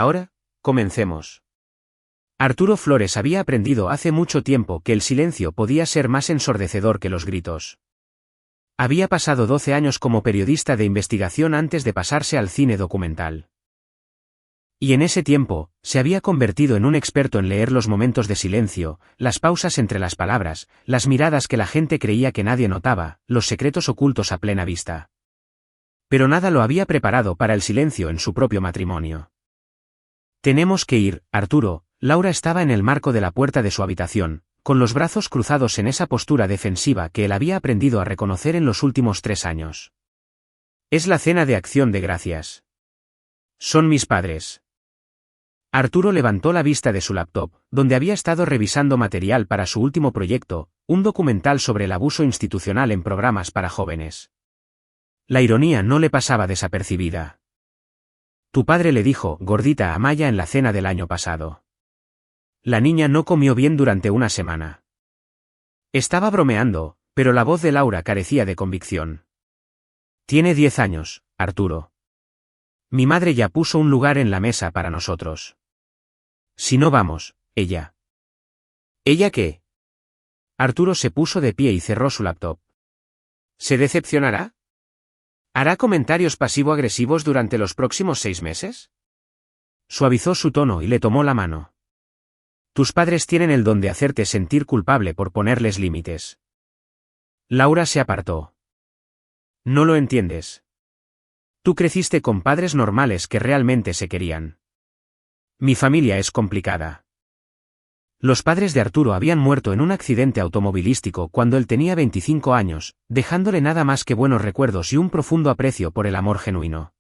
Ahora, comencemos. Arturo Flores había aprendido hace mucho tiempo que el silencio podía ser más ensordecedor que los gritos. Había pasado 12 años como periodista de investigación antes de pasarse al cine documental. Y en ese tiempo, se había convertido en un experto en leer los momentos de silencio, las pausas entre las palabras, las miradas que la gente creía que nadie notaba, los secretos ocultos a plena vista. Pero nada lo había preparado para el silencio en su propio matrimonio. Tenemos que ir, Arturo. Laura estaba en el marco de la puerta de su habitación, con los brazos cruzados en esa postura defensiva que él había aprendido a reconocer en los últimos 3 años. Es la cena de acción de gracias. Son mis padres. Arturo levantó la vista de su laptop, donde había estado revisando material para su último proyecto, un documental sobre el abuso institucional en programas para jóvenes. La ironía no le pasaba desapercibida. Tu padre le dijo, gordita, a Maya en la cena del año pasado. La niña no comió bien durante una semana. Estaba bromeando, pero la voz de Laura carecía de convicción. Tiene 10 años, Arturo. Mi madre ya puso un lugar en la mesa para nosotros. Si no vamos, ella. ¿Ella qué? Arturo se puso de pie y cerró su laptop. ¿Se decepcionará? ¿Hará comentarios pasivo-agresivos durante los próximos 6 meses? Suavizó su tono y le tomó la mano. Tus padres tienen el don de hacerte sentir culpable por ponerles límites. Laura se apartó. No lo entiendes. Tú creciste con padres normales que realmente se querían. Mi familia es complicada. Los padres de Arturo habían muerto en un accidente automovilístico cuando él tenía 25 años, dejándole nada más que buenos recuerdos y un profundo aprecio por el amor genuino.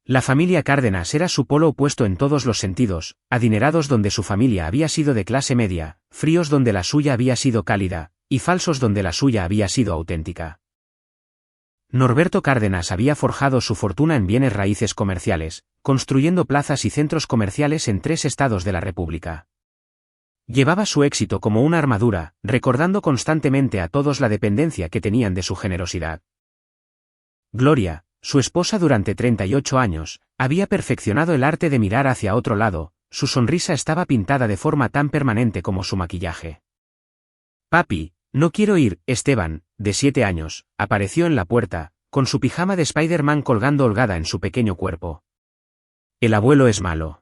La familia Cárdenas era su polo opuesto en todos los sentidos, adinerados donde su familia había sido de clase media, fríos donde la suya había sido cálida, y falsos donde la suya había sido auténtica. Norberto Cárdenas había forjado su fortuna en bienes raíces comerciales, construyendo plazas y centros comerciales en 3 estados de la República. Llevaba su éxito como una armadura, recordando constantemente a todos la dependencia que tenían de su generosidad. Gloria, su esposa durante 38 años, había perfeccionado el arte de mirar hacia otro lado, su sonrisa estaba pintada de forma tan permanente como su maquillaje. Papi, no quiero ir. Esteban, de 7 años, apareció en la puerta, con su pijama de Spider-Man colgando holgada en su pequeño cuerpo. El abuelo es malo.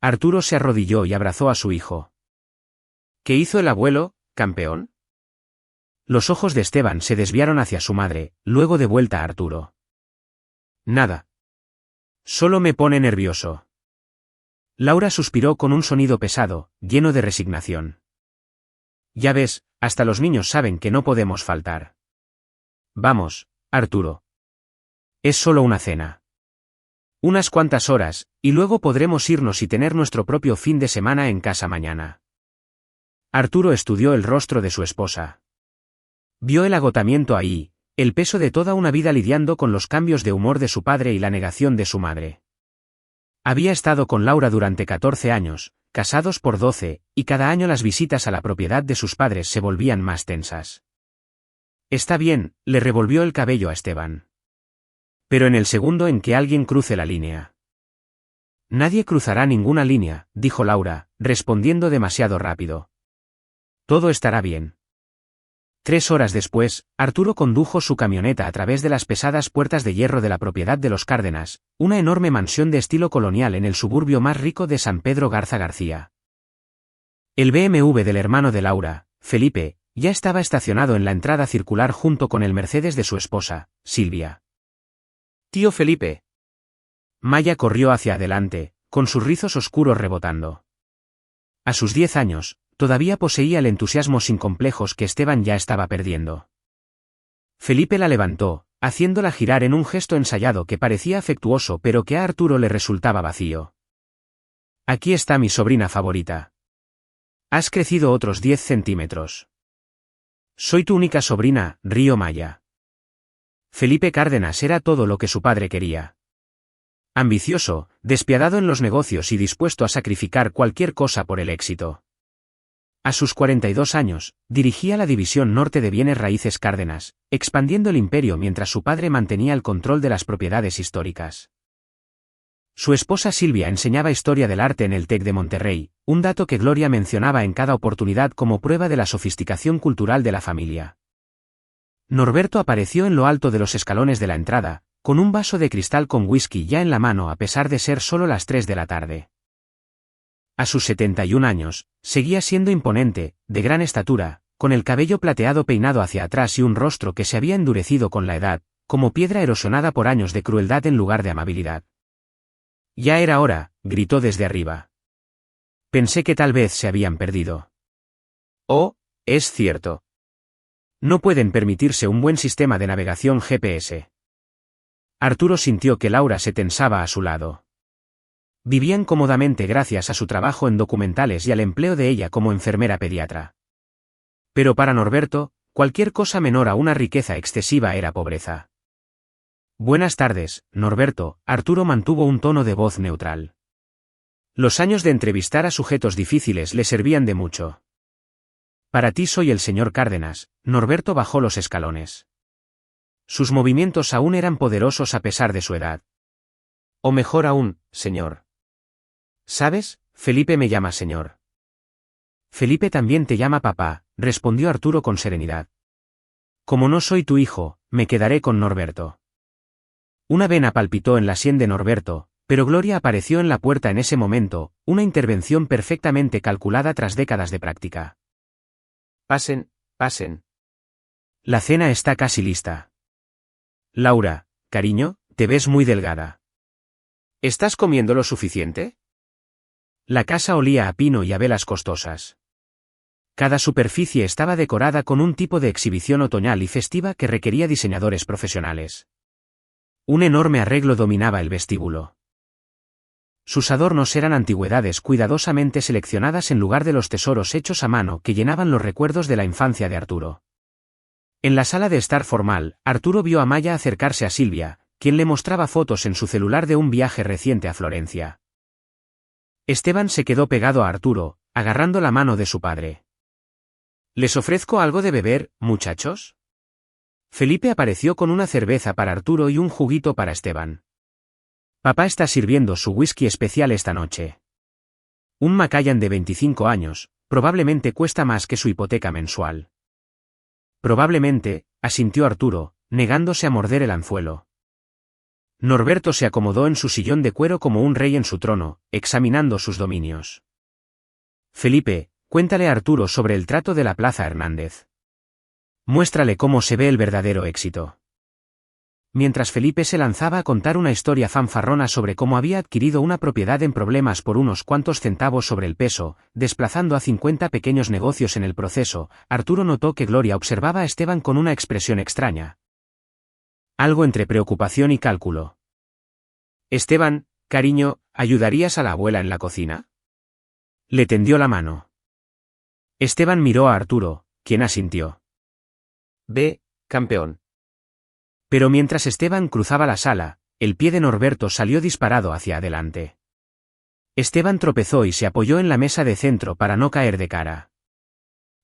Arturo se arrodilló y abrazó a su hijo. ¿Qué hizo el abuelo, campeón? Los ojos de Esteban se desviaron hacia su madre, luego de vuelta a Arturo. Nada. Solo me pone nervioso. Laura suspiró con un sonido pesado, lleno de resignación. Ya ves, hasta los niños saben que no podemos faltar. Vamos, Arturo. Es solo una cena. Unas cuantas horas, y luego podremos irnos y tener nuestro propio fin de semana en casa mañana. Arturo estudió el rostro de su esposa. Vio el agotamiento ahí, el peso de toda una vida lidiando con los cambios de humor de su padre y la negación de su madre. Había estado con Laura durante 14 años, casados por 12, y cada año las visitas a la propiedad de sus padres se volvían más tensas. Está bien, le revolvió el cabello a Esteban. Pero en el segundo en que alguien cruce la línea. Nadie cruzará ninguna línea, dijo Laura, respondiendo demasiado rápido. Todo estará bien. 3 horas después, Arturo condujo su camioneta a través de las pesadas puertas de hierro de la propiedad de los Cárdenas, una enorme mansión de estilo colonial en el suburbio más rico de San Pedro Garza García. El BMW del hermano de Laura, Felipe, ya estaba estacionado en la entrada circular junto con el Mercedes de su esposa, Silvia. Tío Felipe. Maya corrió hacia adelante, con sus rizos oscuros rebotando. A sus 10 años, todavía poseía el entusiasmo sin complejos que Esteban ya estaba perdiendo. Felipe la levantó, haciéndola girar en un gesto ensayado que parecía afectuoso pero que a Arturo le resultaba vacío. Aquí está mi sobrina favorita. Has crecido otros 10 centímetros. Soy tu única sobrina, rió Maya. Felipe Cárdenas era todo lo que su padre quería. Ambicioso, despiadado en los negocios y dispuesto a sacrificar cualquier cosa por el éxito. A sus 42 años, dirigía la división norte de bienes raíces Cárdenas, expandiendo el imperio mientras su padre mantenía el control de las propiedades históricas. Su esposa Silvia enseñaba historia del arte en el TEC de Monterrey, un dato que Gloria mencionaba en cada oportunidad como prueba de la sofisticación cultural de la familia. Norberto apareció en lo alto de los escalones de la entrada, con un vaso de cristal con whisky ya en la mano a pesar de ser solo las 3 de la tarde. A sus 71 años, seguía siendo imponente, de gran estatura, con el cabello plateado peinado hacia atrás y un rostro que se había endurecido con la edad, como piedra erosionada por años de crueldad en lugar de amabilidad. «Ya era hora», gritó desde arriba. «Pensé que tal vez se habían perdido». «Oh, es cierto. No pueden permitirse un buen sistema de navegación GPS». Arturo sintió que Laura se tensaba a su lado. Vivían cómodamente gracias a su trabajo en documentales y al empleo de ella como enfermera pediatra. Pero para Norberto, cualquier cosa menor a una riqueza excesiva era pobreza. «Buenas tardes, Norberto», Arturo mantuvo un tono de voz neutral. Los años de entrevistar a sujetos difíciles le servían de mucho. «Para ti soy el señor Cárdenas», Norberto bajó los escalones. Sus movimientos aún eran poderosos a pesar de su edad. «O mejor aún, señor. ¿Sabes? Felipe me llama señor». «Felipe también te llama papá», respondió Arturo con serenidad. «Como no soy tu hijo, me quedaré con Norberto». Una vena palpitó en la sien de Norberto, pero Gloria apareció en la puerta en ese momento, una intervención perfectamente calculada tras décadas de práctica. «Pasen, pasen. La cena está casi lista». «Laura, cariño, te ves muy delgada. ¿Estás comiendo lo suficiente?» La casa olía a pino y a velas costosas. Cada superficie estaba decorada con un tipo de exhibición otoñal y festiva que requería diseñadores profesionales. Un enorme arreglo dominaba el vestíbulo. Sus adornos eran antigüedades cuidadosamente seleccionadas en lugar de los tesoros hechos a mano que llenaban los recuerdos de la infancia de Arturo. En la sala de estar formal, Arturo vio a Maya acercarse a Silvia, quien le mostraba fotos en su celular de un viaje reciente a Florencia. Esteban se quedó pegado a Arturo, agarrando la mano de su padre. «¿Les ofrezco algo de beber, muchachos?» Felipe apareció con una cerveza para Arturo y un juguito para Esteban. «Papá está sirviendo su whisky especial esta noche. Un Macallan de 25 años, probablemente cuesta más que su hipoteca mensual». «Probablemente», asintió Arturo, negándose a morder el anzuelo. Norberto se acomodó en su sillón de cuero como un rey en su trono, examinando sus dominios. «Felipe, cuéntale a Arturo sobre el trato de la Plaza Hernández. Muéstrale cómo se ve el verdadero éxito». Mientras Felipe se lanzaba a contar una historia fanfarrona sobre cómo había adquirido una propiedad en problemas por unos cuantos centavos sobre el peso, desplazando a 50 pequeños negocios en el proceso, Arturo notó que Gloria observaba a Esteban con una expresión extraña. Algo entre preocupación y cálculo. «Esteban, cariño, ¿ayudarías a la abuela en la cocina?» Le tendió la mano. Esteban miró a Arturo, quien asintió. «Ve, campeón». Pero mientras Esteban cruzaba la sala, el pie de Norberto salió disparado hacia adelante. Esteban tropezó y se apoyó en la mesa de centro para no caer de cara.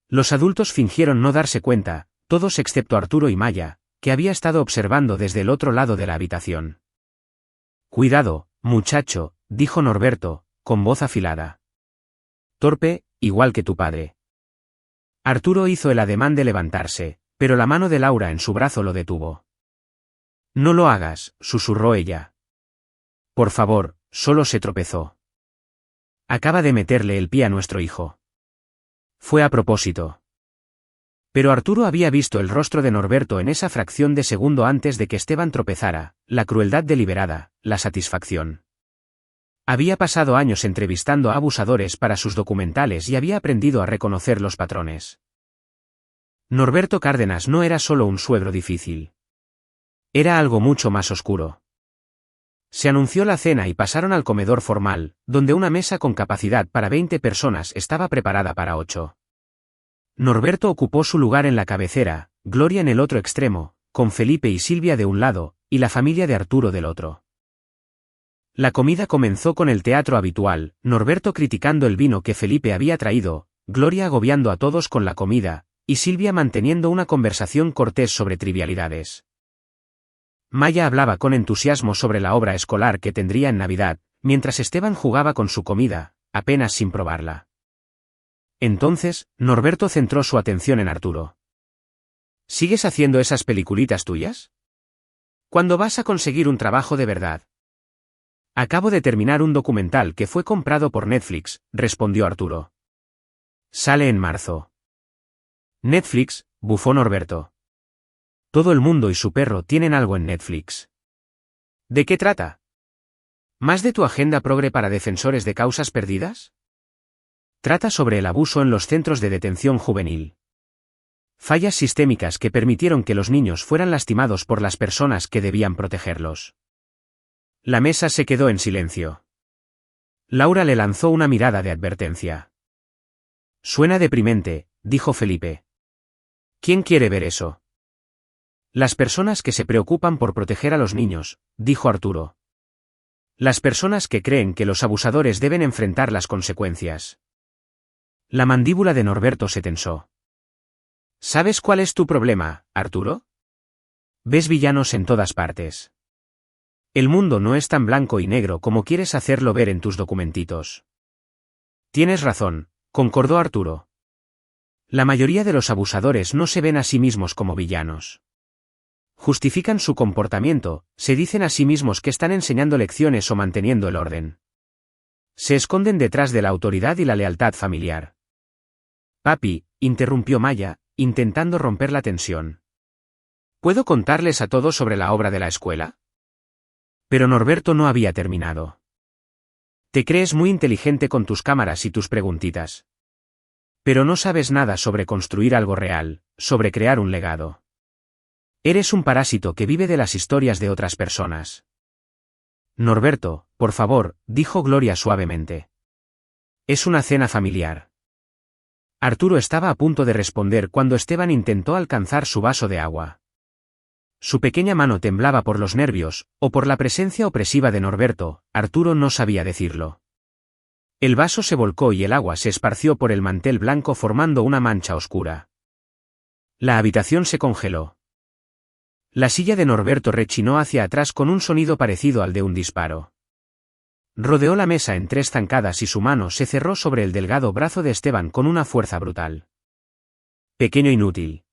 Los adultos fingieron no darse cuenta, todos excepto Arturo y Maya, que había estado observando desde el otro lado de la habitación. «Cuidado, muchacho», dijo Norberto, con voz afilada. «Torpe, igual que tu padre». Arturo hizo el ademán de levantarse, pero la mano de Laura en su brazo lo detuvo. «No lo hagas», susurró ella. «Por favor», solo se tropezó. «Acaba de meterle el pie a nuestro hijo». Fue a propósito. Pero Arturo había visto el rostro de Norberto en esa fracción de segundo antes de que Esteban tropezara, la crueldad deliberada, la satisfacción. Había pasado años entrevistando a abusadores para sus documentales y había aprendido a reconocer los patrones. Norberto Cárdenas no era solo un suegro difícil. Era algo mucho más oscuro. Se anunció la cena y pasaron al comedor formal, donde una mesa con capacidad para 20 personas estaba preparada para 8. Norberto ocupó su lugar en la cabecera, Gloria en el otro extremo, con Felipe y Silvia de un lado, y la familia de Arturo del otro. La comida comenzó con el teatro habitual, Norberto criticando el vino que Felipe había traído, Gloria agobiando a todos con la comida, y Silvia manteniendo una conversación cortés sobre trivialidades. Maya hablaba con entusiasmo sobre la obra escolar que tendría en Navidad, mientras Esteban jugaba con su comida, apenas sin probarla. Entonces, Norberto centró su atención en Arturo. ¿Sigues haciendo esas peliculitas tuyas? ¿Cuándo vas a conseguir un trabajo de verdad? Acabo de terminar un documental que fue comprado por Netflix, respondió Arturo. Sale en marzo. Netflix, bufó Norberto. Todo el mundo y su perro tienen algo en Netflix. ¿De qué trata? ¿Más de tu agenda progre para defensores de causas perdidas? Trata sobre el abuso en los centros de detención juvenil. Fallas sistémicas que permitieron que los niños fueran lastimados por las personas que debían protegerlos. La mesa se quedó en silencio. Laura le lanzó una mirada de advertencia. Suena deprimente, dijo Felipe. ¿Quién quiere ver eso? Las personas que se preocupan por proteger a los niños, dijo Arturo. Las personas que creen que los abusadores deben enfrentar las consecuencias. La mandíbula de Norberto se tensó. ¿Sabes cuál es tu problema, Arturo? Ves villanos en todas partes. El mundo no es tan blanco y negro como quieres hacerlo ver en tus documentitos. Tienes razón, concordó Arturo. La mayoría de los abusadores no se ven a sí mismos como villanos. Justifican su comportamiento, se dicen a sí mismos que están enseñando lecciones o manteniendo el orden. Se esconden detrás de la autoridad y la lealtad familiar. Papi, interrumpió Maya, intentando romper la tensión. ¿Puedo contarles a todos sobre la obra de la escuela? Pero Norberto no había terminado. Te crees muy inteligente con tus cámaras y tus preguntitas. Pero no sabes nada sobre construir algo real, sobre crear un legado. Eres un parásito que vive de las historias de otras personas. Norberto, por favor, dijo Gloria suavemente. Es una cena familiar. Arturo estaba a punto de responder cuando Esteban intentó alcanzar su vaso de agua. Su pequeña mano temblaba por los nervios, o por la presencia opresiva de Norberto, Arturo no sabía decirlo. El vaso se volcó y el agua se esparció por el mantel blanco formando una mancha oscura. La habitación se congeló. La silla de Norberto rechinó hacia atrás con un sonido parecido al de un disparo. Rodeó la mesa en 3 zancadas y su mano se cerró sobre el delgado brazo de Esteban con una fuerza brutal. Pequeño inútil.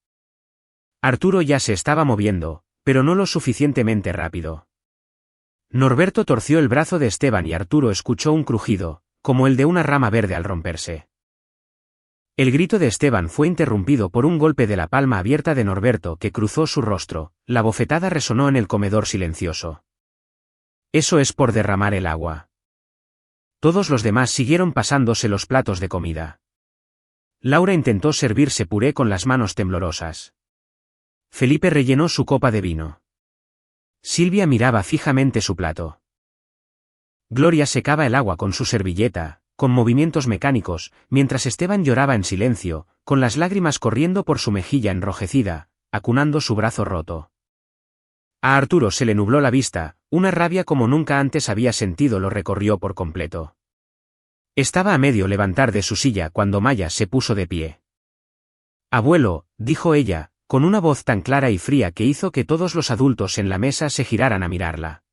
Arturo ya se estaba moviendo, pero no lo suficientemente rápido. Norberto torció el brazo de Esteban y Arturo escuchó un crujido, como el de una rama verde al romperse. El grito de Esteban fue interrumpido por un golpe de la palma abierta de Norberto que cruzó su rostro, la bofetada resonó en el comedor silencioso. Eso es por derramar el agua. Todos los demás siguieron pasándose los platos de comida. Laura intentó servirse puré con las manos temblorosas. Felipe rellenó su copa de vino. Silvia miraba fijamente su plato. Gloria secaba el agua con su servilleta, con movimientos mecánicos, mientras Esteban lloraba en silencio, con las lágrimas corriendo por su mejilla enrojecida, acunando su brazo roto. A Arturo se le nubló la vista, una rabia como nunca antes había sentido lo recorrió por completo. Estaba a medio levantar de su silla cuando Maya se puso de pie. Abuelo, dijo ella, con una voz tan clara y fría que hizo que todos los adultos en la mesa se giraran a mirarla.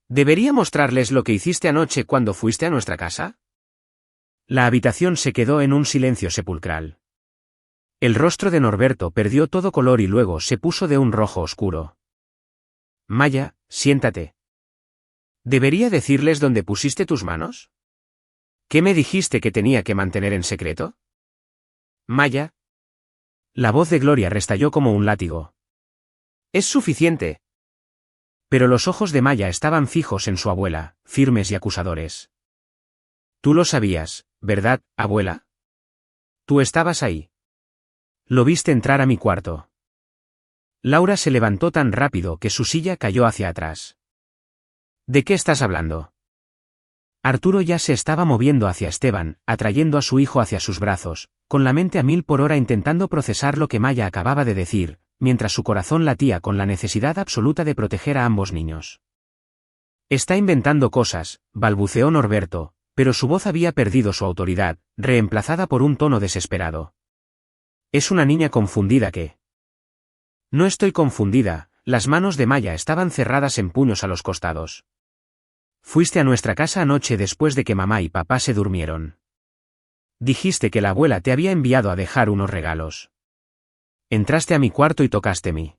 ¿Debería mostrarles lo que hiciste anoche cuando fuiste a nuestra casa? La habitación se quedó en un silencio sepulcral. El rostro de Norberto perdió todo color y luego se puso de un rojo oscuro. Maya, siéntate. ¿Debería decirles dónde pusiste tus manos? ¿Qué me dijiste que tenía que mantener en secreto? Maya. La voz de Gloria restalló como un látigo. Es suficiente. Pero los ojos de Maya estaban fijos en su abuela, firmes y acusadores. Tú lo sabías, ¿verdad, abuela? Tú estabas ahí. Lo viste entrar a mi cuarto. Laura se levantó tan rápido que su silla cayó hacia atrás. ¿De qué estás hablando? Arturo ya se estaba moviendo hacia Esteban, atrayendo a su hijo hacia sus brazos, con la mente a 1000 por hora intentando procesar lo que Maya acababa de decir, mientras su corazón latía con la necesidad absoluta de proteger a ambos niños. Está inventando cosas, balbuceó Norberto, pero su voz había perdido su autoridad, reemplazada por un tono desesperado. Es una niña confundida que... No estoy confundida, las manos de Maya estaban cerradas en puños a los costados. Fuiste a nuestra casa anoche después de que mamá y papá se durmieron. Dijiste que la abuela te había enviado a dejar unos regalos. Entraste a mi cuarto y tocaste mí.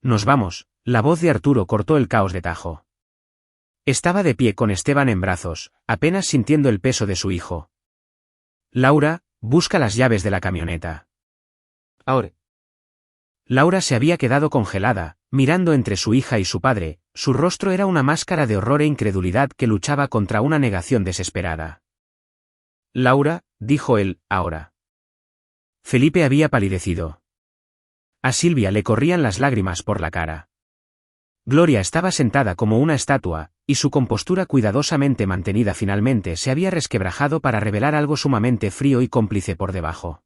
Nos vamos. La voz de Arturo cortó el caos de tajo. Estaba de pie con Esteban en brazos, apenas sintiendo el peso de su hijo. Laura, busca las llaves de la camioneta. Ahora. Laura se había quedado congelada, mirando entre su hija y su padre. Su rostro era una máscara de horror e incredulidad que luchaba contra una negación desesperada. Laura, dijo él, ahora. Felipe había palidecido. A Silvia le corrían las lágrimas por la cara. Gloria estaba sentada como una estatua, y su compostura cuidadosamente mantenida finalmente se había resquebrajado para revelar algo sumamente frío y cómplice por debajo.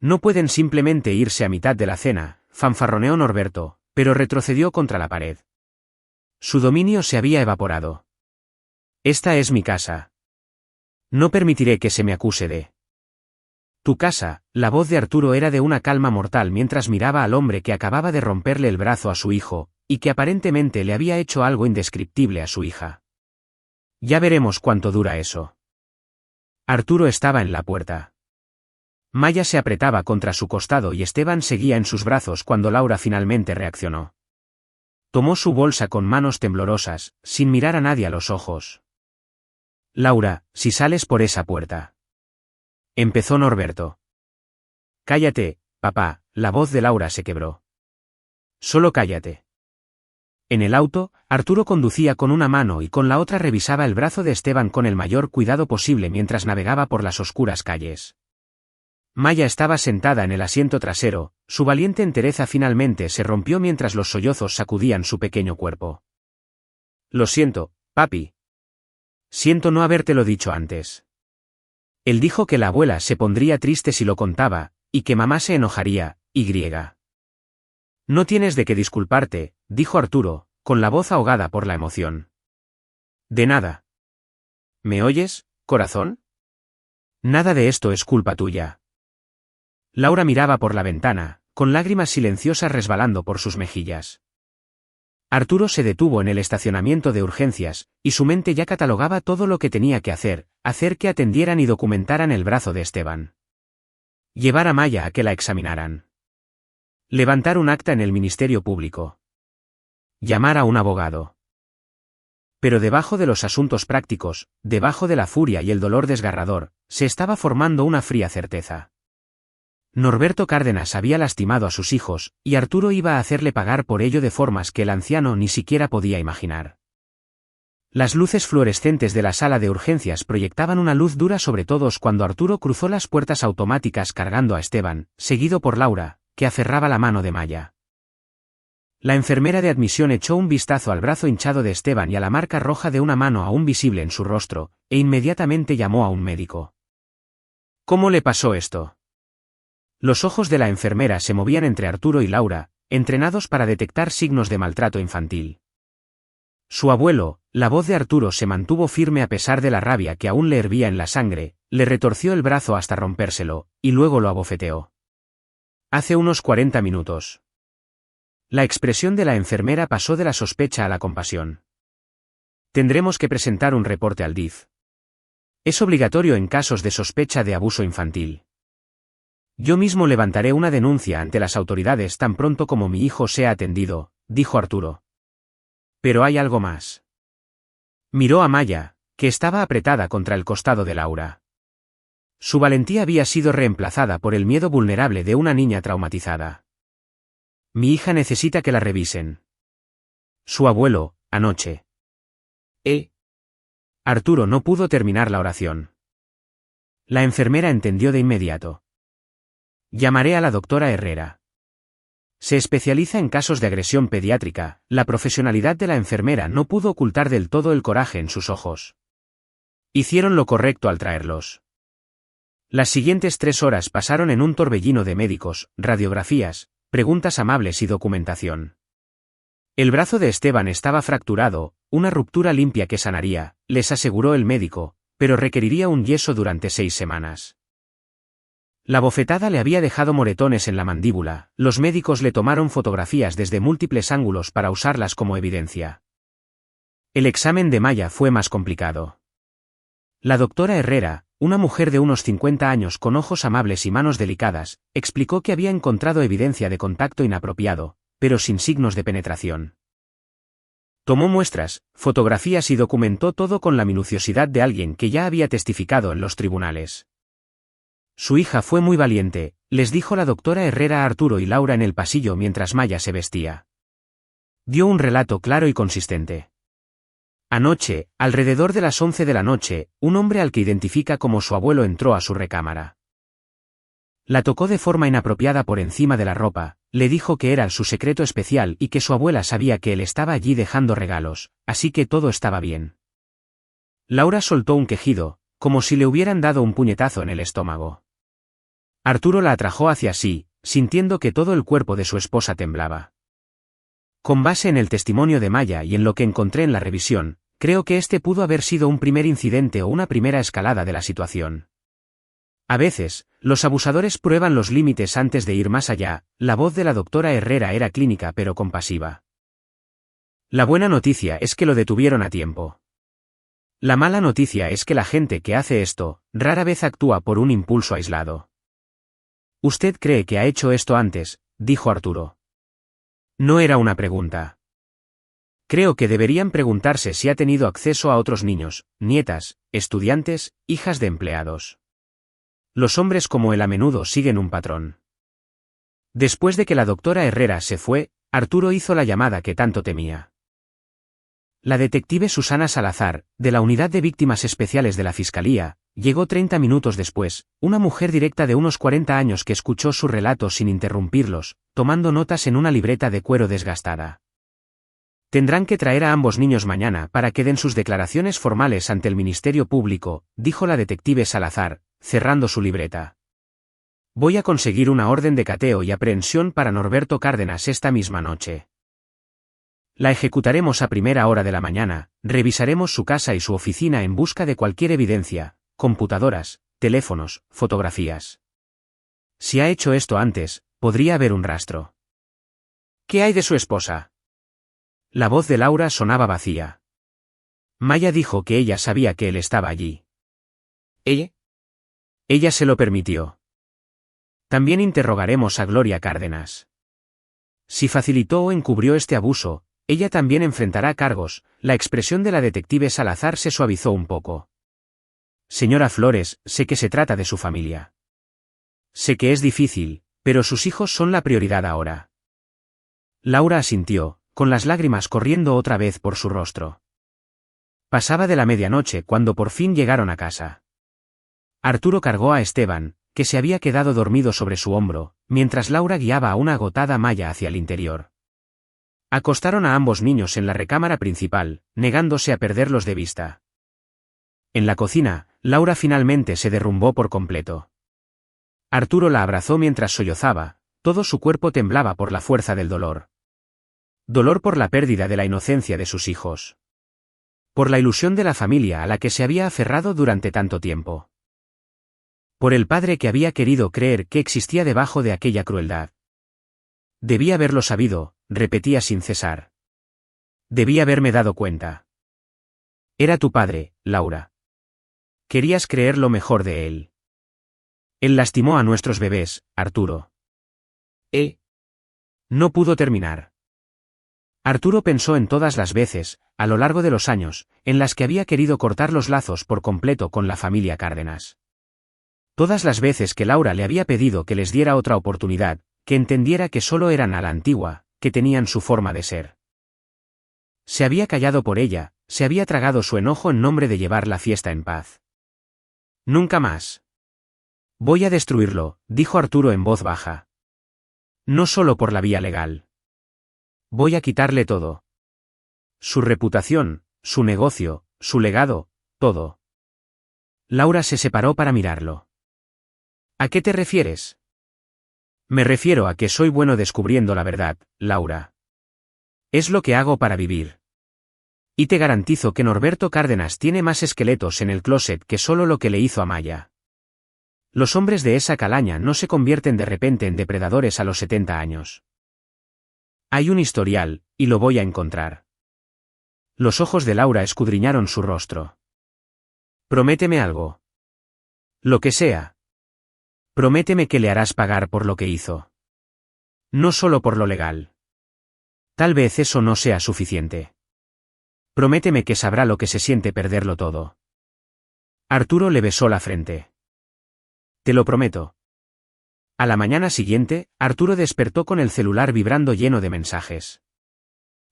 No pueden simplemente irse a mitad de la cena, fanfarroneó Norberto, pero retrocedió contra la pared. Su dominio se había evaporado. Esta es mi casa. No permitiré que se me acuse de... Tu casa. La voz de Arturo era de una calma mortal mientras miraba al hombre que acababa de romperle el brazo a su hijo, y que aparentemente le había hecho algo indescriptible a su hija. Ya veremos cuánto dura eso. Arturo estaba en la puerta. Maya se apretaba contra su costado y Esteban seguía en sus brazos cuando Laura finalmente reaccionó. Tomó su bolsa con manos temblorosas, sin mirar a nadie a los ojos. Laura, si sales por esa puerta. Empezó Norberto. Cállate, papá, la voz de Laura se quebró. Solo cállate. En el auto, Arturo conducía con una mano y con la otra revisaba el brazo de Esteban con el mayor cuidado posible mientras navegaba por las oscuras calles. Maya estaba sentada en el asiento trasero, su valiente entereza finalmente se rompió mientras los sollozos sacudían su pequeño cuerpo. Lo siento, papi. Siento no habértelo dicho antes. Él dijo que la abuela se pondría triste si lo contaba, y que mamá se enojaría, y. No tienes de qué disculparte, dijo Arturo, con la voz ahogada por la emoción. De nada. ¿Me oyes, corazón? Nada de esto es culpa tuya. Laura miraba por la ventana, con lágrimas silenciosas resbalando por sus mejillas. Arturo se detuvo en el estacionamiento de urgencias, y su mente ya catalogaba todo lo que tenía que hacer que atendieran y documentaran el brazo de Esteban. Llevar a Maya a que la examinaran. Levantar un acta en el Ministerio Público. Llamar a un abogado. Pero debajo de los asuntos prácticos, debajo de la furia y el dolor desgarrador, se estaba formando una fría certeza. Norberto Cárdenas había lastimado a sus hijos, y Arturo iba a hacerle pagar por ello de formas que el anciano ni siquiera podía imaginar. Las luces fluorescentes de la sala de urgencias proyectaban una luz dura sobre todos cuando Arturo cruzó las puertas automáticas cargando a Esteban, seguido por Laura, que aferraba la mano de Maya. La enfermera de admisión echó un vistazo al brazo hinchado de Esteban y a la marca roja de una mano aún visible en su rostro, e inmediatamente llamó a un médico. ¿Cómo le pasó esto? Los ojos de la enfermera se movían entre Arturo y Laura, entrenados para detectar signos de maltrato infantil. Su abuelo, la voz de Arturo se mantuvo firme a pesar de la rabia que aún le hervía en la sangre, le retorció el brazo hasta rompérselo, y luego lo abofeteó. Hace unos 40 minutos. La expresión de la enfermera pasó de la sospecha a la compasión. Tendremos que presentar un reporte al DIF. Es obligatorio en casos de sospecha de abuso infantil. Yo mismo levantaré una denuncia ante las autoridades tan pronto como mi hijo sea atendido, dijo Arturo. Pero hay algo más. Miró a Maya, que estaba apretada contra el costado de Laura. Su valentía había sido reemplazada por el miedo vulnerable de una niña traumatizada. Mi hija necesita que la revisen. Su abuelo, anoche. Arturo no pudo terminar la oración. La enfermera entendió de inmediato. Llamaré a la doctora Herrera. Se especializa en casos de agresión pediátrica. La profesionalidad de la enfermera no pudo ocultar del todo el coraje en sus ojos. Hicieron lo correcto al traerlos. Las siguientes 3 horas pasaron en un torbellino de médicos, radiografías, preguntas amables y documentación. El brazo de Esteban estaba fracturado, una ruptura limpia que sanaría, les aseguró el médico, pero requeriría un yeso durante 6 semanas. La bofetada le había dejado moretones en la mandíbula, los médicos le tomaron fotografías desde múltiples ángulos para usarlas como evidencia. El examen de Maya fue más complicado. La doctora Herrera, una mujer de unos 50 años con ojos amables y manos delicadas, explicó que había encontrado evidencia de contacto inapropiado, pero sin signos de penetración. Tomó muestras, fotografías y documentó todo con la minuciosidad de alguien que ya había testificado en los tribunales. Su hija fue muy valiente, les dijo la doctora Herrera a Arturo y Laura en el pasillo mientras Maya se vestía. Dio un relato claro y consistente. Anoche, alrededor de las 11 de la noche, un hombre al que identifica como su abuelo entró a su recámara. La tocó de forma inapropiada por encima de la ropa, le dijo que era su secreto especial y que su abuela sabía que él estaba allí dejando regalos, así que todo estaba bien. Laura soltó un quejido, como si le hubieran dado un puñetazo en el estómago. Arturo la atrajo hacia sí, sintiendo que todo el cuerpo de su esposa temblaba. Con base en el testimonio de Maya y en lo que encontré en la revisión, creo que este pudo haber sido un primer incidente o una primera escalada de la situación. A veces, los abusadores prueban los límites antes de ir más allá. La voz de la doctora Herrera era clínica pero compasiva. La buena noticia es que lo detuvieron a tiempo. La mala noticia es que la gente que hace esto, rara vez actúa por un impulso aislado. «¿Usted cree que ha hecho esto antes?», dijo Arturo. No era una pregunta. Creo que deberían preguntarse si ha tenido acceso a otros niños, nietas, estudiantes, hijas de empleados. Los hombres como él a menudo siguen un patrón. Después de que la doctora Herrera se fue, Arturo hizo la llamada que tanto temía. La detective Susana Salazar, de la Unidad de Víctimas Especiales de la Fiscalía, llegó 30 minutos después, una mujer directa de unos 40 años que escuchó su relato sin interrumpirlos, tomando notas en una libreta de cuero desgastada. Tendrán que traer a ambos niños mañana para que den sus declaraciones formales ante el Ministerio Público, dijo la detective Salazar, cerrando su libreta. Voy a conseguir una orden de cateo y aprehensión para Norberto Cárdenas esta misma noche. La ejecutaremos a primera hora de la mañana, revisaremos su casa y su oficina en busca de cualquier evidencia, computadoras, teléfonos, fotografías. Si ha hecho esto antes, podría haber un rastro. ¿Qué hay de su esposa? La voz de Laura sonaba vacía. Maya dijo que ella sabía que él estaba allí. ¿Ella? Ella se lo permitió. También interrogaremos a Gloria Cárdenas. Si facilitó o encubrió este abuso, ella también enfrentará cargos. La expresión de la detective Salazar se suavizó un poco. Señora Flores, sé que se trata de su familia. Sé que es difícil, pero sus hijos son la prioridad ahora. Laura asintió, con las lágrimas corriendo otra vez por su rostro. Pasaba de la medianoche cuando por fin llegaron a casa. Arturo cargó a Esteban, que se había quedado dormido sobre su hombro, mientras Laura guiaba a una agotada Maya hacia el interior. Acostaron a ambos niños en la recámara principal, negándose a perderlos de vista. En la cocina, Laura finalmente se derrumbó por completo. Arturo la abrazó mientras sollozaba, todo su cuerpo temblaba por la fuerza del dolor. Dolor por la pérdida de la inocencia de sus hijos. Por la ilusión de la familia a la que se había aferrado durante tanto tiempo. Por el padre que había querido creer que existía debajo de aquella crueldad. Debía haberlo sabido, repetía sin cesar. Debía haberme dado cuenta. Era tu padre, Laura. Querías creer lo mejor de él. Él lastimó a nuestros bebés, Arturo. No pudo terminar. Arturo pensó en todas las veces, a lo largo de los años, en las que había querido cortar los lazos por completo con la familia Cárdenas. Todas las veces que Laura le había pedido que les diera otra oportunidad, que entendiera que solo eran a la antigua, que tenían su forma de ser. Se había callado por ella, se había tragado su enojo en nombre de llevar la fiesta en paz. Nunca más. Voy a destruirlo, dijo Arturo en voz baja. No solo por la vía legal. Voy a quitarle todo. Su reputación, su negocio, su legado, todo. Laura se separó para mirarlo. ¿A qué te refieres? Me refiero a que soy bueno descubriendo la verdad, Laura. Es lo que hago para vivir. Y te garantizo que Norberto Cárdenas tiene más esqueletos en el closet que solo lo que le hizo a Maya. Los hombres de esa calaña no se convierten de repente en depredadores a los 70 años. Hay un historial, y lo voy a encontrar. Los ojos de Laura escudriñaron su rostro. Prométeme algo. Lo que sea. Prométeme que le harás pagar por lo que hizo. No solo por lo legal. Tal vez eso no sea suficiente. Prométeme que sabrá lo que se siente perderlo todo. Arturo le besó la frente. Te lo prometo. A la mañana siguiente, Arturo despertó con el celular vibrando lleno de mensajes.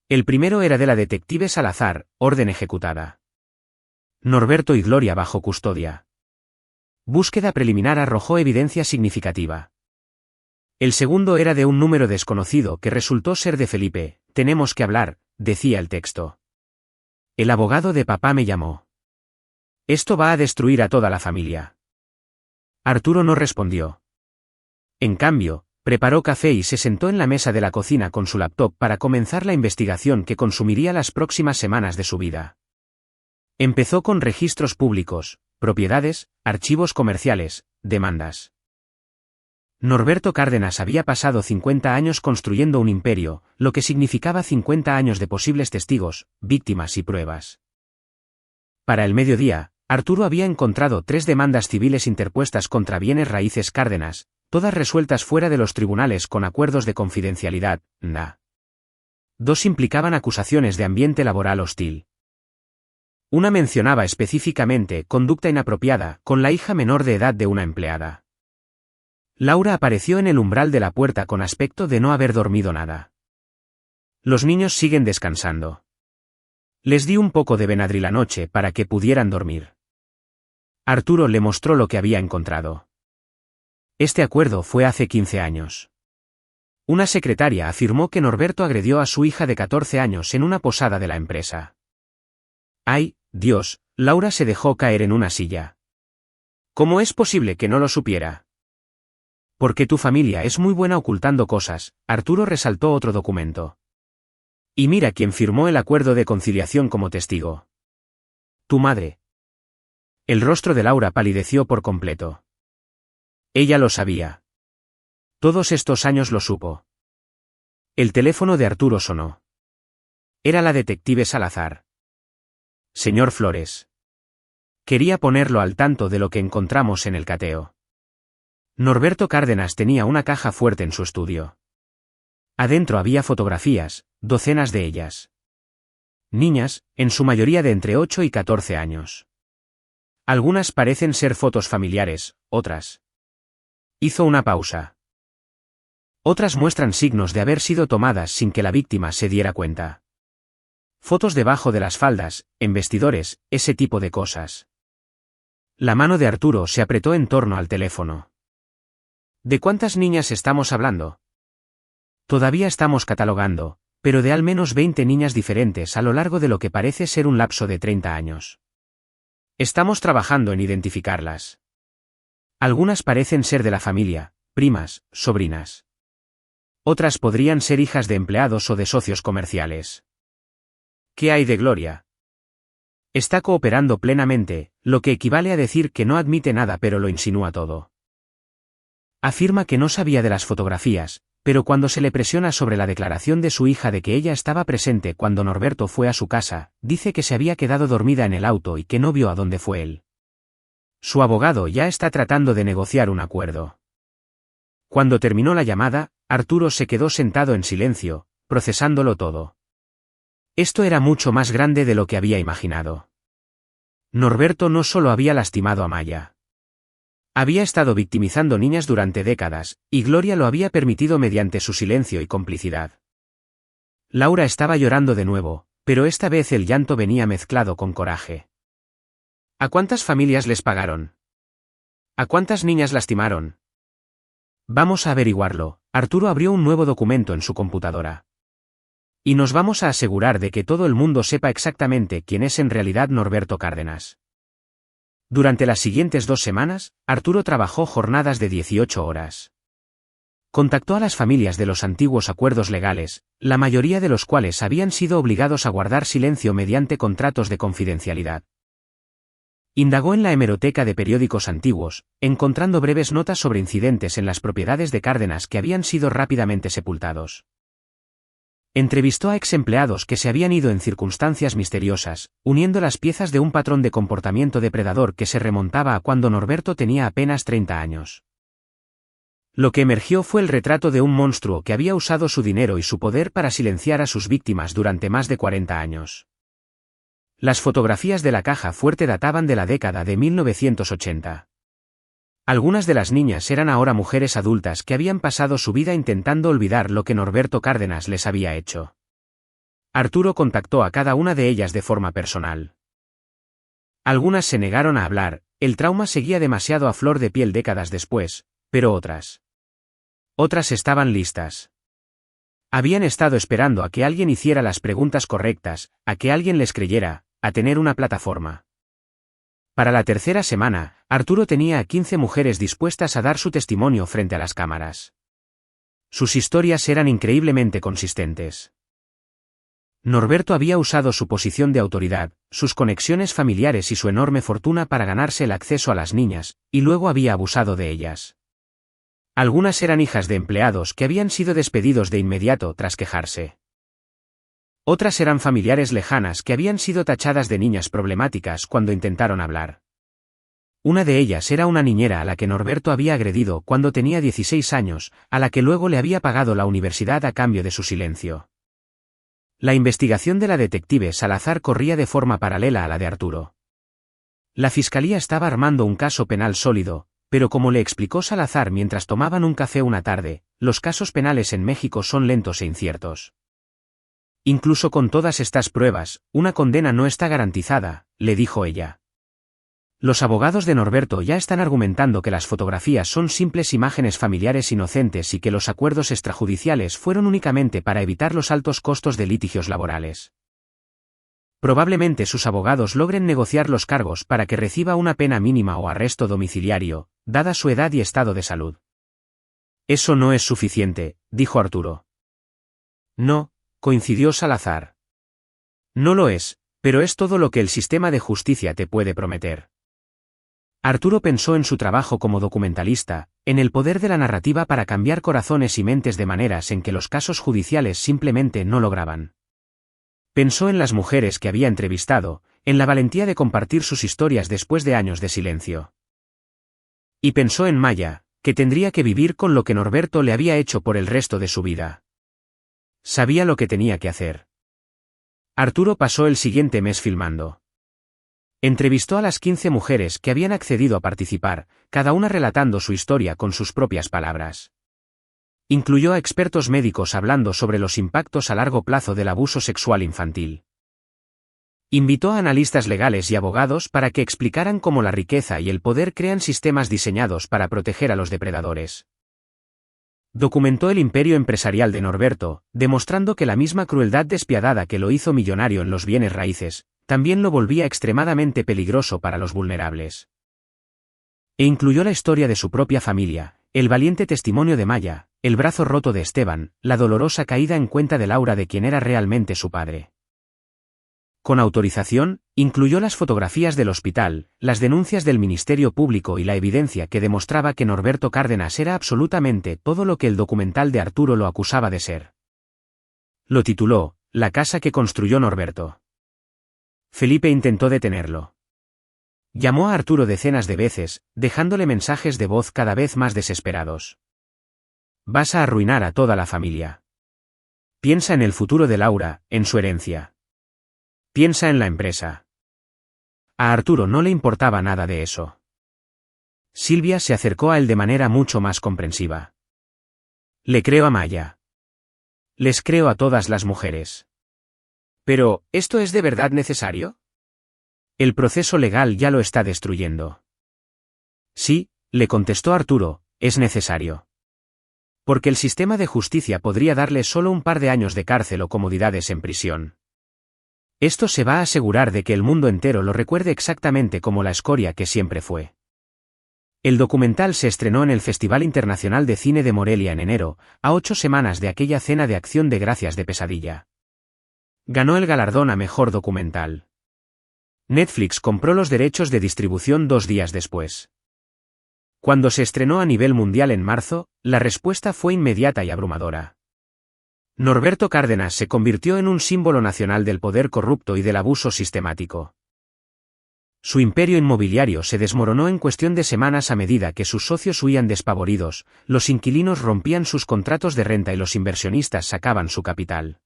El primero era de la detective Salazar, orden ejecutada. Norberto y Gloria bajo custodia. Búsqueda preliminar arrojó evidencia significativa. El segundo era de un número desconocido que resultó ser de Felipe. Tenemos que hablar, decía el texto. El abogado de papá me llamó. Esto va a destruir a toda la familia. Arturo no respondió. En cambio, preparó café y se sentó en la mesa de la cocina con su laptop para comenzar la investigación que consumiría las próximas semanas de su vida. Empezó con registros públicos, propiedades, archivos comerciales, demandas. Norberto Cárdenas había pasado 50 años construyendo un imperio, lo que significaba 50 años de posibles testigos, víctimas y pruebas. Para el mediodía, Arturo había encontrado 3 demandas civiles interpuestas contra bienes raíces Cárdenas, todas resueltas fuera de los tribunales con acuerdos de confidencialidad, NDA. 2 implicaban acusaciones de ambiente laboral hostil. Una mencionaba específicamente conducta inapropiada con la hija menor de edad de una empleada. Laura apareció en el umbral de la puerta con aspecto de no haber dormido nada. Los niños siguen descansando. Les di un poco de Benadryl anoche para que pudieran dormir. Arturo le mostró lo que había encontrado. Este acuerdo fue hace 15 años. Una secretaria afirmó que Norberto agredió a su hija de 14 años en una posada de la empresa. ¡Ay, Dios! Laura se dejó caer en una silla. ¿Cómo es posible que no lo supiera? Porque tu familia es muy buena ocultando cosas, Arturo resaltó otro documento. Y mira quién firmó el acuerdo de conciliación como testigo. Tu madre. El rostro de Laura palideció por completo. Ella lo sabía. Todos estos años lo supo. El teléfono de Arturo sonó. Era la detective Salazar. Señor Flores. Quería ponerlo al tanto de lo que encontramos en el cateo. Norberto Cárdenas tenía una caja fuerte en su estudio. Adentro había fotografías, docenas de ellas. Niñas, en su mayoría de entre 8 y 14 años. Algunas parecen ser fotos familiares, otras. Hizo una pausa. Otras muestran signos de haber sido tomadas sin que la víctima se diera cuenta. Fotos debajo de las faldas, en vestidores, ese tipo de cosas. La mano de Arturo se apretó en torno al teléfono. ¿De cuántas niñas estamos hablando? Todavía estamos catalogando, pero de al menos 20 niñas diferentes a lo largo de lo que parece ser un lapso de 30 años. Estamos trabajando en identificarlas. Algunas parecen ser de la familia, primas, sobrinas. Otras podrían ser hijas de empleados o de socios comerciales. ¿Qué hay de Gloria? Está cooperando plenamente, lo que equivale a decir que no admite nada pero lo insinúa todo. Afirma que no sabía de las fotografías, pero cuando se le presiona sobre la declaración de su hija de que ella estaba presente cuando Norberto fue a su casa, dice que se había quedado dormida en el auto y que no vio a dónde fue él. Su abogado ya está tratando de negociar un acuerdo. Cuando terminó la llamada, Arturo se quedó sentado en silencio, procesándolo todo. Esto era mucho más grande de lo que había imaginado. Norberto no solo había lastimado a Maya. Había estado victimizando niñas durante décadas, y Gloria lo había permitido mediante su silencio y complicidad. Laura estaba llorando de nuevo, pero esta vez el llanto venía mezclado con coraje. ¿A cuántas familias les pagaron? ¿A cuántas niñas lastimaron? Vamos a averiguarlo. Arturo abrió un nuevo documento en su computadora. Y nos vamos a asegurar de que todo el mundo sepa exactamente quién es en realidad Norberto Cárdenas. Durante las siguientes 2 semanas, Arturo trabajó jornadas de 18 horas. Contactó a las familias de los antiguos acuerdos legales, la mayoría de los cuales habían sido obligados a guardar silencio mediante contratos de confidencialidad. Indagó en la hemeroteca de periódicos antiguos, encontrando breves notas sobre incidentes en las propiedades de Cárdenas que habían sido rápidamente sepultados. Entrevistó a ex empleados que se habían ido en circunstancias misteriosas, uniendo las piezas de un patrón de comportamiento depredador que se remontaba a cuando Norberto tenía apenas 30 años. Lo que emergió fue el retrato de un monstruo que había usado su dinero y su poder para silenciar a sus víctimas durante más de 40 años. Las fotografías de la caja fuerte databan de la década de 1980. Algunas de las niñas eran ahora mujeres adultas que habían pasado su vida intentando olvidar lo que Norberto Cárdenas les había hecho. Arturo contactó a cada una de ellas de forma personal. Algunas se negaron a hablar, el trauma seguía demasiado a flor de piel décadas después, pero otras estaban listas. Habían estado esperando a que alguien hiciera las preguntas correctas, a que alguien les creyera, a tener una plataforma. Para la tercera semana, Arturo tenía a 15 mujeres dispuestas a dar su testimonio frente a las cámaras. Sus historias eran increíblemente consistentes. Norberto había usado su posición de autoridad, sus conexiones familiares y su enorme fortuna para ganarse el acceso a las niñas, y luego había abusado de ellas. Algunas eran hijas de empleados que habían sido despedidos de inmediato tras quejarse. Otras eran familiares lejanas que habían sido tachadas de niñas problemáticas cuando intentaron hablar. Una de ellas era una niñera a la que Norberto había agredido cuando tenía 16 años, a la que luego le había pagado la universidad a cambio de su silencio. La investigación de la detective Salazar corría de forma paralela a la de Arturo. La fiscalía estaba armando un caso penal sólido, pero como le explicó Salazar mientras tomaban un café una tarde, los casos penales en México son lentos e inciertos. Incluso con todas estas pruebas, una condena no está garantizada, le dijo ella. Los abogados de Norberto ya están argumentando que las fotografías son simples imágenes familiares inocentes y que los acuerdos extrajudiciales fueron únicamente para evitar los altos costos de litigios laborales. Probablemente sus abogados logren negociar los cargos para que reciba una pena mínima o arresto domiciliario, dada su edad y estado de salud. Eso no es suficiente, dijo Arturo. No, coincidió Salazar. No lo es, pero es todo lo que el sistema de justicia te puede prometer. Arturo pensó en su trabajo como documentalista, en el poder de la narrativa para cambiar corazones y mentes de maneras en que los casos judiciales simplemente no lograban. Pensó en las mujeres que había entrevistado, en la valentía de compartir sus historias después de años de silencio. Y pensó en Maya, que tendría que vivir con lo que Norberto le había hecho por el resto de su vida. Sabía lo que tenía que hacer. Arturo pasó el siguiente mes filmando. Entrevistó a las 15 mujeres que habían accedido a participar, cada una relatando su historia con sus propias palabras. Incluyó a expertos médicos hablando sobre los impactos a largo plazo del abuso sexual infantil. Invitó a analistas legales y abogados para que explicaran cómo la riqueza y el poder crean sistemas diseñados para proteger a los depredadores. Documentó el imperio empresarial de Norberto, demostrando que la misma crueldad despiadada que lo hizo millonario en los bienes raíces, también lo volvía extremadamente peligroso para los vulnerables. E incluyó la historia de su propia familia, el valiente testimonio de Maya, el brazo roto de Esteban, la dolorosa caída en cuenta de Laura de quien era realmente su padre. Con autorización, incluyó las fotografías del hospital, las denuncias del Ministerio Público y la evidencia que demostraba que Norberto Cárdenas era absolutamente todo lo que el documental de Arturo lo acusaba de ser. Lo tituló, La casa que construyó Norberto. Felipe intentó detenerlo. Llamó a Arturo decenas de veces, dejándole mensajes de voz cada vez más desesperados. Vas a arruinar a toda la familia. Piensa en el futuro de Laura, en su herencia. Piensa en la empresa. A Arturo no le importaba nada de eso. Silvia se acercó a él de manera mucho más comprensiva. Le creo a Maya. Les creo a todas las mujeres. Pero, ¿esto es de verdad necesario? El proceso legal ya lo está destruyendo. Sí, le contestó Arturo, es necesario. Porque el sistema de justicia podría darle solo un par de años de cárcel o comodidades en prisión. Esto se va a asegurar de que el mundo entero lo recuerde exactamente como la escoria que siempre fue. El documental se estrenó en el Festival Internacional de Cine de Morelia en enero, a 8 semanas de aquella cena de Acción de Gracias de Pesadilla. Ganó el galardón a Mejor Documental. Netflix compró los derechos de distribución 2 días después. Cuando se estrenó a nivel mundial en marzo, la respuesta fue inmediata y abrumadora. Norberto Cárdenas se convirtió en un símbolo nacional del poder corrupto y del abuso sistemático. Su imperio inmobiliario se desmoronó en cuestión de semanas a medida que sus socios huían despavoridos, los inquilinos rompían sus contratos de renta y los inversionistas sacaban su capital.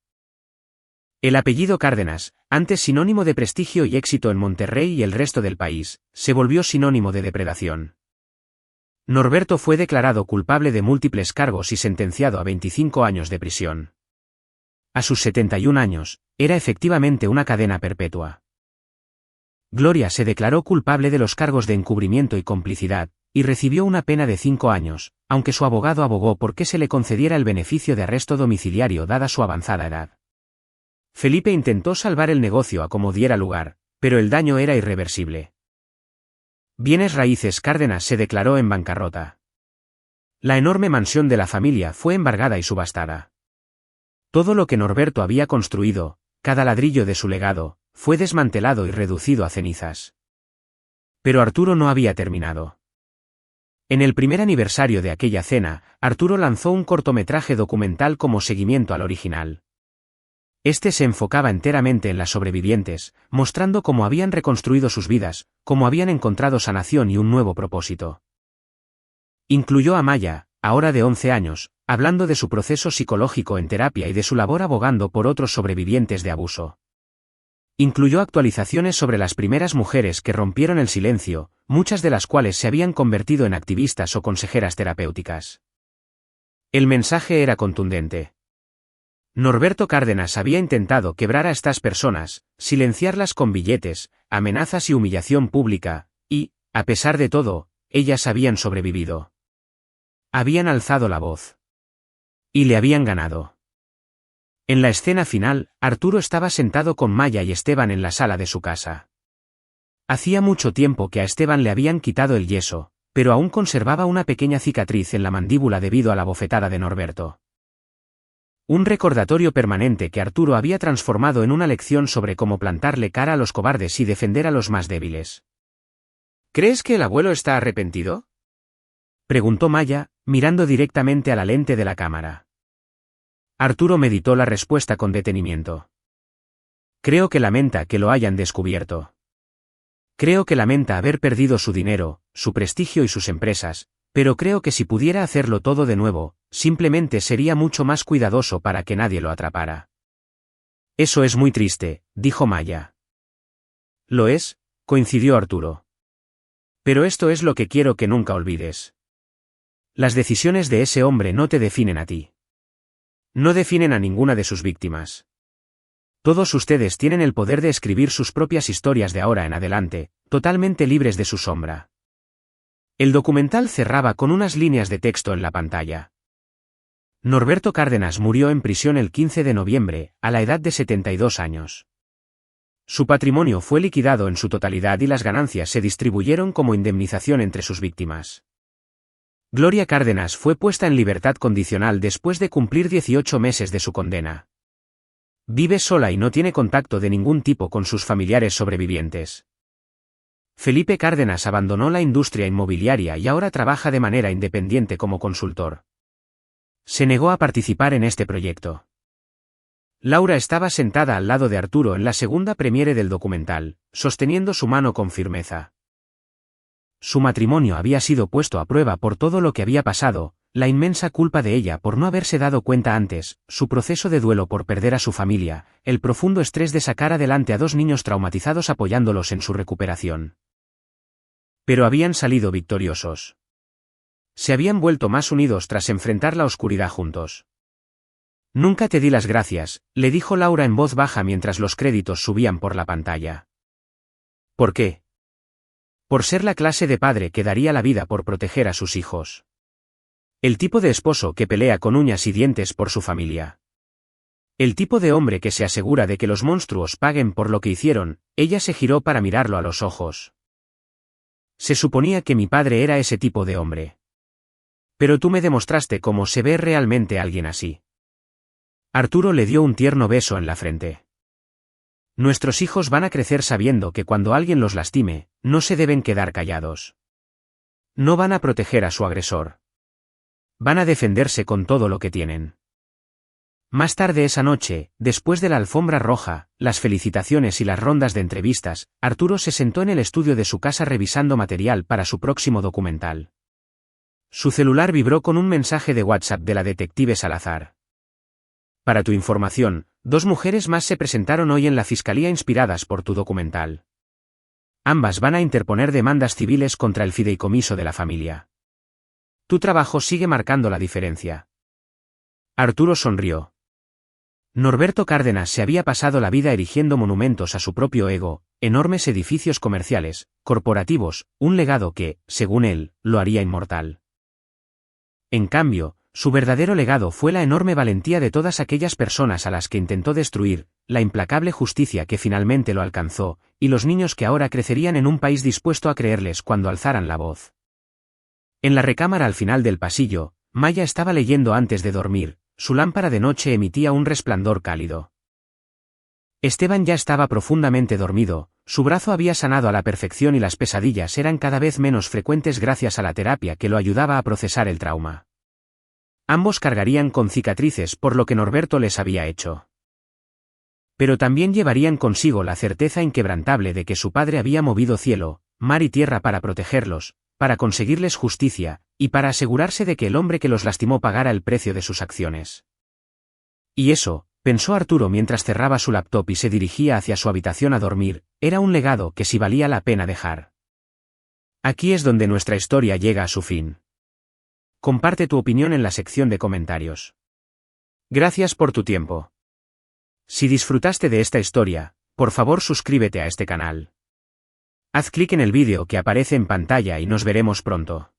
El apellido Cárdenas, antes sinónimo de prestigio y éxito en Monterrey y el resto del país, se volvió sinónimo de depredación. Norberto fue declarado culpable de múltiples cargos y sentenciado a 25 años de prisión. A sus 71 años, era efectivamente una cadena perpetua. Gloria se declaró culpable de los cargos de encubrimiento y complicidad, y recibió una pena de 5 años, aunque su abogado abogó por que se le concediera el beneficio de arresto domiciliario dada su avanzada edad. Felipe intentó salvar el negocio a como diera lugar, pero el daño era irreversible. Bienes raíces Cárdenas se declaró en bancarrota. La enorme mansión de la familia fue embargada y subastada. Todo lo que Norberto había construido, cada ladrillo de su legado, fue desmantelado y reducido a cenizas. Pero Arturo no había terminado. En el primer aniversario de aquella cena, Arturo lanzó un cortometraje documental como seguimiento al original. Este se enfocaba enteramente en las sobrevivientes, mostrando cómo habían reconstruido sus vidas, cómo habían encontrado sanación y un nuevo propósito. Incluyó a Maya, ahora de 11 años, hablando de su proceso psicológico en terapia y de su labor abogando por otros sobrevivientes de abuso. Incluyó actualizaciones sobre las primeras mujeres que rompieron el silencio, muchas de las cuales se habían convertido en activistas o consejeras terapéuticas. El mensaje era contundente. Norberto Cárdenas había intentado quebrar a estas personas, silenciarlas con billetes, amenazas y humillación pública, y, a pesar de todo, ellas habían sobrevivido. Habían alzado la voz. Y le habían ganado. En la escena final, Arturo estaba sentado con Maya y Esteban en la sala de su casa. Hacía mucho tiempo que a Esteban le habían quitado el yeso, pero aún conservaba una pequeña cicatriz en la mandíbula debido a la bofetada de Norberto. Un recordatorio permanente que Arturo había transformado en una lección sobre cómo plantarle cara a los cobardes y defender a los más débiles. ¿Crees que el abuelo está arrepentido?, preguntó Maya, mirando directamente a la lente de la cámara. Arturo meditó la respuesta con detenimiento. Creo que lamenta que lo hayan descubierto. Creo que lamenta haber perdido su dinero, su prestigio y sus empresas, pero creo que si pudiera hacerlo todo de nuevo, simplemente sería mucho más cuidadoso para que nadie lo atrapara. Eso es muy triste, dijo Maya. Lo es, coincidió Arturo. Pero esto es lo que quiero que nunca olvides. Las decisiones de ese hombre no te definen a ti. No definen a ninguna de sus víctimas. Todos ustedes tienen el poder de escribir sus propias historias de ahora en adelante, totalmente libres de su sombra. El documental cerraba con unas líneas de texto en la pantalla. Norberto Cárdenas murió en prisión el 15 de noviembre, a la edad de 72 años. Su patrimonio fue liquidado en su totalidad y las ganancias se distribuyeron como indemnización entre sus víctimas. Gloria Cárdenas fue puesta en libertad condicional después de cumplir 18 meses de su condena. Vive sola y no tiene contacto de ningún tipo con sus familiares sobrevivientes. Felipe Cárdenas abandonó la industria inmobiliaria y ahora trabaja de manera independiente como consultor. Se negó a participar en este proyecto. Laura estaba sentada al lado de Arturo en la segunda premiere del documental, sosteniendo su mano con firmeza. Su matrimonio había sido puesto a prueba por todo lo que había pasado, la inmensa culpa de ella por no haberse dado cuenta antes, su proceso de duelo por perder a su familia, el profundo estrés de sacar adelante a 2 niños traumatizados apoyándolos en su recuperación. Pero habían salido victoriosos. Se habían vuelto más unidos tras enfrentar la oscuridad juntos. Nunca te di las gracias, le dijo Laura en voz baja mientras los créditos subían por la pantalla. ¿Por qué? Por ser la clase de padre que daría la vida por proteger a sus hijos. El tipo de esposo que pelea con uñas y dientes por su familia. El tipo de hombre que se asegura de que los monstruos paguen por lo que hicieron. Ella se giró para mirarlo a los ojos. Se suponía que mi padre era ese tipo de hombre. Pero tú me demostraste cómo se ve realmente alguien así. Arturo le dio un tierno beso en la frente. Nuestros hijos van a crecer sabiendo que cuando alguien los lastime, no se deben quedar callados. No van a proteger a su agresor. Van a defenderse con todo lo que tienen. Más tarde esa noche, después de la alfombra roja, las felicitaciones y las rondas de entrevistas, Arturo se sentó en el estudio de su casa revisando material para su próximo documental. Su celular vibró con un mensaje de WhatsApp de la detective Salazar. Para tu información, 2 mujeres más se presentaron hoy en la fiscalía inspiradas por tu documental. Ambas van a interponer demandas civiles contra el fideicomiso de la familia. Tu trabajo sigue marcando la diferencia. Arturo sonrió. Norberto Cárdenas se había pasado la vida erigiendo monumentos a su propio ego, enormes edificios comerciales, corporativos, un legado que, según él, lo haría inmortal. En cambio, su verdadero legado fue la enorme valentía de todas aquellas personas a las que intentó destruir, la implacable justicia que finalmente lo alcanzó, y los niños que ahora crecerían en un país dispuesto a creerles cuando alzaran la voz. En la recámara al final del pasillo, Maya estaba leyendo antes de dormir. Su lámpara de noche emitía un resplandor cálido. Esteban ya estaba profundamente dormido, su brazo había sanado a la perfección y las pesadillas eran cada vez menos frecuentes gracias a la terapia que lo ayudaba a procesar el trauma. Ambos cargarían con cicatrices por lo que Norberto les había hecho. Pero también llevarían consigo la certeza inquebrantable de que su padre había movido cielo, mar y tierra para protegerlos, para conseguirles justicia, y para asegurarse de que el hombre que los lastimó pagara el precio de sus acciones. Y eso, pensó Arturo mientras cerraba su laptop y se dirigía hacia su habitación a dormir, era un legado que sí valía la pena dejar. Aquí es donde nuestra historia llega a su fin. Comparte tu opinión en la sección de comentarios. Gracias por tu tiempo. Si disfrutaste de esta historia, por favor suscríbete a este canal. Haz clic en el vídeo que aparece en pantalla y nos veremos pronto.